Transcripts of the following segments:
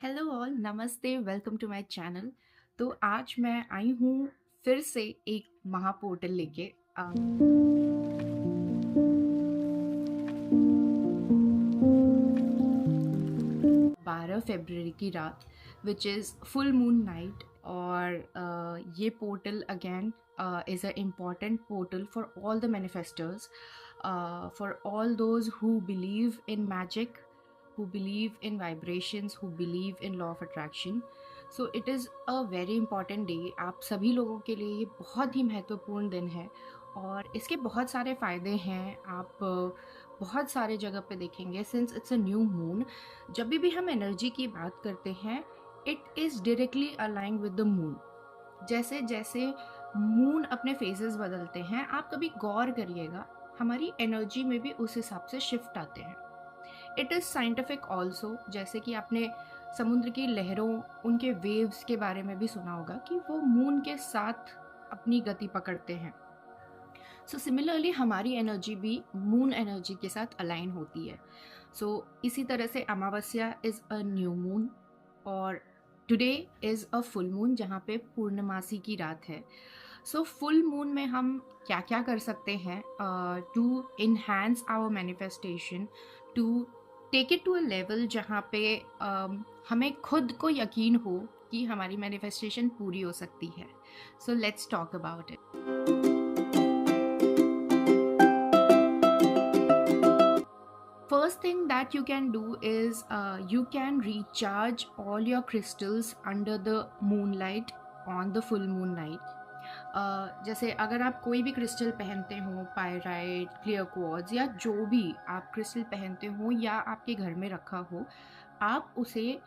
Hello all, नमस्ते, welcome to my channel. तो आज मैं आई हूँ फिर से एक महापोर्टल लेके। 12 फरवरी की रात which is full moon night, और ये portal again is a important portal for all the manifesters, for all those who believe in magic, who believe in vibrations, who believe in law of attraction. So it is a very important day. आप सभी लोगों के लिए ये बहुत ही महत्वपूर्ण दिन है और इसके बहुत सारे फ़ायदे हैं। आप बहुत सारे जगह पे देखेंगे, since it's a new moon, जब भी हम एनर्जी की बात करते हैं, it is directly aligned with the moon. जैसे जैसे मून अपने फेजेस बदलते हैं, आप कभी गौर करिएगा, हमारी एनर्जी में भी उस हिसाब से शिफ्ट आते हैं। इट इज़ साइंटिफिक ऑल्सो, जैसे कि आपने समुद्र की लहरों, उनके वेव्स के बारे में भी सुना होगा कि वो मून के साथ अपनी गति पकड़ते हैं। सो सिमिलरली हमारी एनर्जी भी मून एनर्जी के साथ अलाइन होती है। सो इसी तरह से अमावस्या इज़ अ न्यू मून और today is a full moon, जहाँ पे पूर्णमासी की रात है। सो फुल मून में हम क्या क्या कर सकते हैं to enhance our manifestation, to take it to a level जहाँ पे हमें खुद को यकीन हो कि हमारी मैनिफेस्टेशन पूरी हो सकती है। So let's talk about it. First thing that you can do is you can recharge all your crystals under the moonlight on the full moon night. जैसे अगर आप कोई भी क्रिस्टल पहनते हो, पायराइट, क्लियर क्वार्ट्ज या जो भी आप क्रिस्टल पहनते हो या आपके घर में रखा हो, आप उसे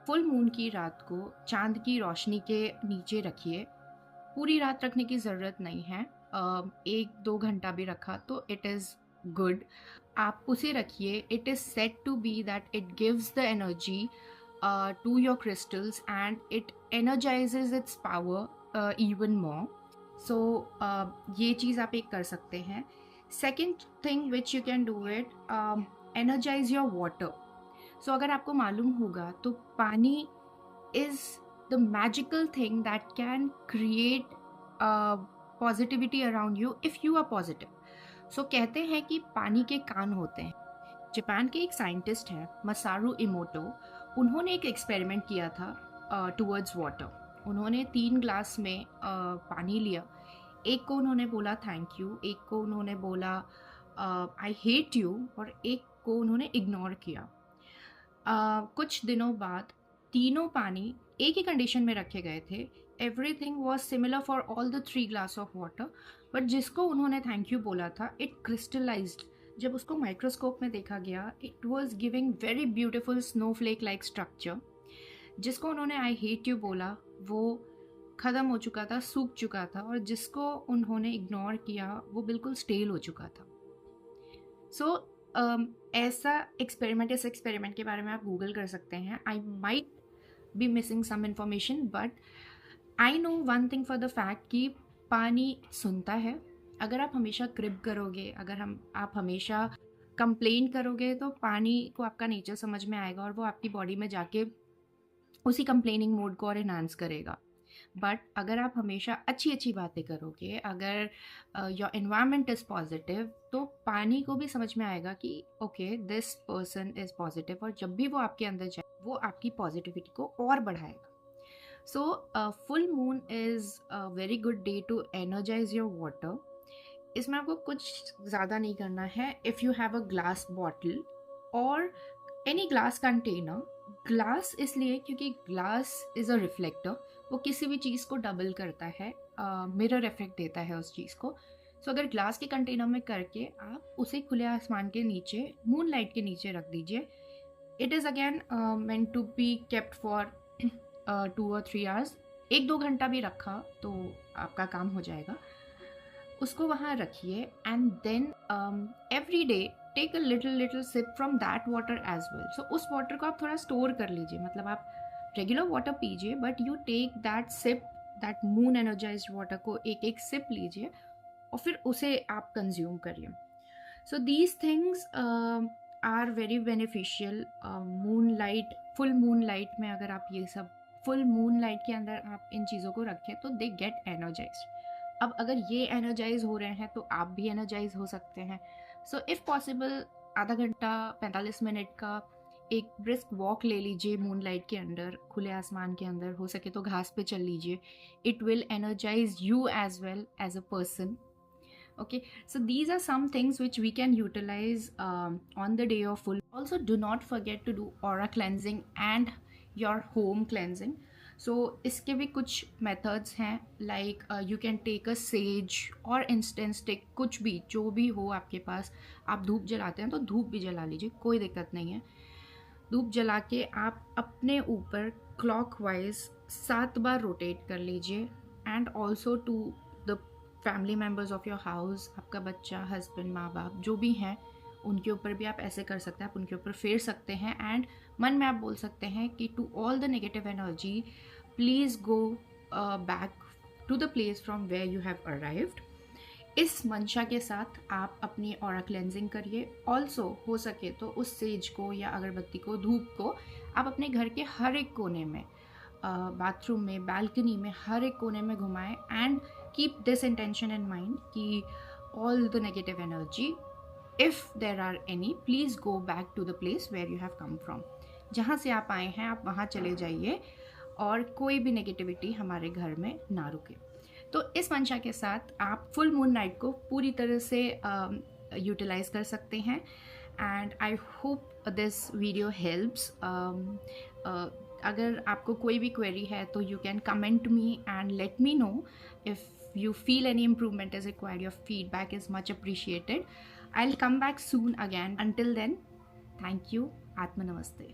फुल मून की रात को चांद की रोशनी के नीचे रखिए। पूरी रात रखने की ज़रूरत नहीं है, 1-2 घंटा भी रखा तो इट इज़ गुड। आप उसे रखिए। It is set to be that it gives the energy to your crystals and it energises its power even more. So ये चीज़ आप एक कर सकते हैं। Second thing which you can do it, energise your water. So अगर आपको मालूम होगा तो pani is the magical thing that can create positivity around you if you are positive. So कहते हैं कि पानी के कान होते हैं। जापान के एक साइंटिस्ट हैं मसारू इमोटो, उन्होंने एक एक्सपेरिमेंट किया था टूवर्ड्स वाटर। उन्होंने 3 ग्लास में पानी लिया। एक को उन्होंने बोला थैंक यू, एक को उन्होंने बोला आई हेट यू, और एक को उन्होंने इग्नोर किया। कुछ दिनों बाद तीनों पानी एक ही कंडीशन में रखे गए थे। Everything was similar for all the 3 glass of water, but जिसको उन्होंने थैंक यू बोला था, इट क्रिस्टलाइज्ड। जब उसको माइक्रोस्कोप में देखा गया, it was giving very beautiful Snowflake like structure. जिसको उन्होंने आई हेट यू बोला, वो ख़त्म हो चुका था, सूख चुका था, और जिसको उन्होंने इग्नोर किया, वो बिल्कुल स्टेल हो चुका था। सो ऐसा एक्सपेरिमेंट, इस एक्सपेरिमेंट के बारे में आप गूगल कर सकते हैं। I might be missing some information, but I know one thing for the fact कि पानी सुनता है। अगर आप हमेशा क्रिब करोगे, अगर आप हमेशा कंप्लेन करोगे, तो पानी को आपका नेचर समझ में आएगा और वो आपकी बॉडी में जाके उसी कंप्लेनिंग मोड को और इन्हांस करेगा। बट अगर आप हमेशा अच्छी अच्छी बातें करोगे, अगर योर एनवायरनमेंट इज़ पॉजिटिव, तो पानी को भी समझ में आएगा कि okay this person is positive, और जब भी वो आपके अंदर जाए, वो आपकी पॉजिटिविटी को और बढ़ाएगा। So full moon is a very good day to energize your water. इसमें आपको कुछ ज़्यादा नहीं करना है। If you have a glass bottle or any glass container, glass इसलिए क्योंकि ग्लास इज़ अ रिफ्लेक्टर, वो किसी भी चीज़ को डबल करता है, मिरर इफेक्ट देता है उस चीज़ को। सो अगर ग्लास के कंटेनर में करके आप उसे खुले आसमान के नीचे, मून लाइट के नीचे रख दीजिए। It is again meant to be kept for 2 or 3 hours. 1-2 घंटा भी रखा तो आपका काम हो जाएगा। उसको वहाँ रखिए and then every day take a little little sip from that water as well. So उस वाटर को आप थोड़ा स्टोर कर लीजिए, मतलब आप रेगुलर वाटर पीजिए, but you take that sip, that moon energize water को एक एक सिप लीजिए और फिर उसे आप कंज्यूम करिए। So these things are very beneficial. Moon light, full moon light में अगर आप ये सब, फुल मून लाइट के अंदर आप इन चीज़ों को रखें तो दे गेट एनर्जाइज। अब अगर ये एनर्जाइज हो रहे हैं तो आप भी एनर्जाइज हो सकते हैं। सो इफ़ पॉसिबल आधा घंटा 45 मिनट का एक ब्रिस्क वॉक ले लीजिए मून लाइट के अंदर, खुले आसमान के अंदर, हो सके तो घास पे चल लीजिए। It will energize you as well as a person. Okay, so these are some things which we can utilize on the day of full. Also, do not forget to do aura cleansing and your home cleansing. So इसके भी कुछ methods हैं, like you can take a sage or incense stick, कुछ भी जो भी हो आपके पास। आप धूप जलाते हैं तो धूप भी जला लीजिए, कोई दिक्कत नहीं है। धूप जला के आप अपने ऊपर क्लॉकवाइज 7 बार रोटेट कर लीजिए, and also to the family members of your house, आपका बच्चा, हस्बैंड, माँ बाप जो भी हैं उनके ऊपर भी आप ऐसे कर सकते हैं, आप उनके ऊपर फेर सकते हैं। एंड मन में आप बोल सकते हैं कि to all the negative energy please go back to the place from where you have arrived. इस मंशा के साथ आप अपनी ऑरा क्लेंजिंग करिए। ऑल्सो हो सके तो उस सेज को या अगरबत्ती को, धूप को आप अपने घर के हर एक कोने में, बाथरूम में, बालकनी में, हर एक कोने में घुमाएं। And keep this intention in mind कि all the negative energy, if there are any, please go back to the place where you have come from. जहाँ से आप आए हैं आप वहाँ चले जाइए और कोई भी नेगेटिविटी हमारे घर में ना रुके। तो इस मंशा के साथ आप फुल मून नाइट को पूरी तरह से यूटिलाइज कर सकते हैं। And I hope this video helps. अगर आपको कोई भी क्वेरी है तो you can comment me and let me know if you feel any improvement is required. Your feedback is much appreciated. I'll come back soon again. Until then, thank you. Atma Namaste.